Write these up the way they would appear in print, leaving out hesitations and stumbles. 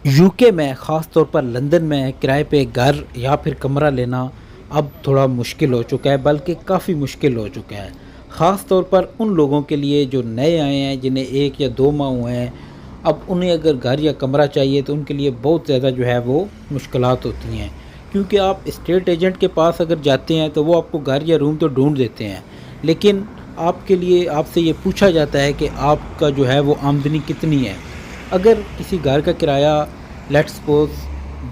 UK में ख़ास तौर पर लंदन में किराए पे घर या फिर कमरा लेना अब थोड़ा मुश्किल हो चुका है, बल्कि काफ़ी मुश्किल हो चुका है। ख़ास तौर पर उन लोगों के लिए जो नए आए हैं, जिन्हें 1 या 2 माह हुए हैं। अब उन्हें अगर घर या कमरा चाहिए तो उनके लिए बहुत ज़्यादा जो है वो मुश्किलात होती हैं, क्योंकि आप एस्टेट एजेंट के पास अगर जाते हैं तो वो आपको घर या रूम तो ढूँढ देते हैं, लेकिन आपके लिए आपसे ये पूछा जाता है कि आपका जो है वो आमदनी कितनी है। अगर किसी घर का किराया लेट्स सपोज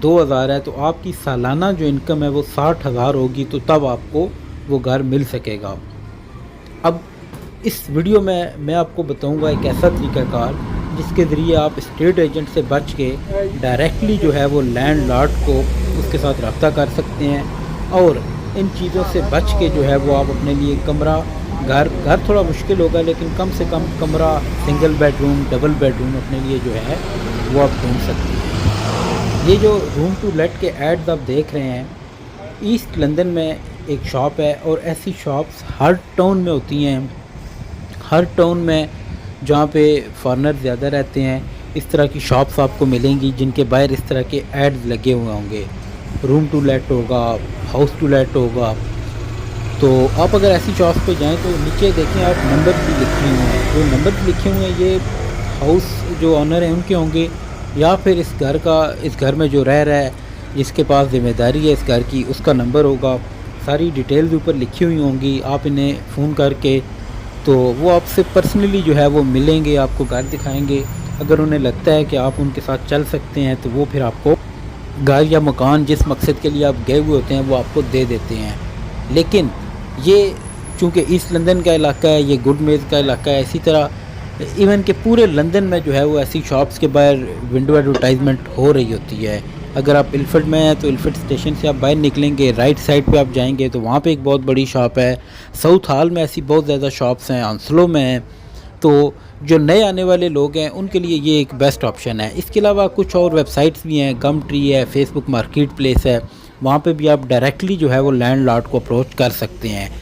2000 है, तो आपकी सालाना जो इनकम है वो 60,000 होगी, तो तब आपको वो घर मिल सकेगा। अब इस वीडियो में मैं आपको बताऊंगा एक ऐसा तरीक़ाकार जिसके ज़रिए आप स्टेट एजेंट से बच के डायरेक्टली जो है वो लैंडलॉर्ड को उसके साथ रब्ता कर सकते हैं, और इन चीज़ों से बच के जो है वो आप अपने लिए कमरा घर थोड़ा मुश्किल होगा, लेकिन कम से कम कमरा सिंगल बेडरूम डबल बेडरूम अपने लिए जो है वो आप ढूंढ सकते हैं। ये जो रूम टू लेट के एड्स आप देख रहे हैं, ईस्ट लंदन में एक शॉप है, और ऐसी शॉप्स हर टाउन में होती हैं। हर टाउन में जहाँ पे फॉरेनर ज़्यादा रहते हैं, इस तरह की शॉप्स आपको मिलेंगी जिनके बाहर इस तरह के एड्स लगे हुए होंगे। रूम टू लेट होगा, हाउस टू लेट होगा। तो आप अगर ऐसी शॉप पे जाएं तो नीचे देखें आप, नंबर भी लिखे हुए हैं। जो नंबर लिखे हुए हैं ये हाउस जो ऑनर हैं उनके होंगे, या फिर इस घर में जो रह रहा है, जिसके पास ज़िम्मेदारी है इस घर की, उसका नंबर होगा। सारी डिटेल्स ऊपर लिखी हुई होंगी। आप इन्हें फ़ोन करके तो वो आपसे पर्सनली जो है वो मिलेंगे, आपको घर दिखाएंगे। अगर उन्हें लगता है कि आप उनके साथ चल सकते हैं तो वो फिर आपको घर या मकान जिस मकसद के लिए आप गए हुए होते हैं वो आपको दे देते हैं। लेकिन ये चूँकि ईस्ट लंदन का इलाका है, ये गुडमेज का इलाका है, इसी तरह इवन के पूरे लंदन में जो है वो ऐसी शॉप्स के बाहर विंडो एडवर्टाइजमेंट हो रही होती है। अगर आप इल्फर्ड में हैं तो इल्फर्ड स्टेशन से आप बाहर निकलेंगे, राइट साइड पे आप जाएंगे तो वहाँ पे एक बहुत बड़ी शॉप है। साउथ हॉल में ऐसी बहुत ज़्यादा शॉप्स हैं, आंसलो में हैं। तो जो नए आने वाले लोग हैं उनके लिए ये एक बेस्ट ऑप्शन है। इसके अलावा कुछ और वेबसाइट्स भी हैं, गम ट्री है, फेसबुक मार्केट प्लेस है, वहाँ पे भी आप डायरेक्टली जो है वो लैंडलॉर्ड को अप्रोच कर सकते हैं।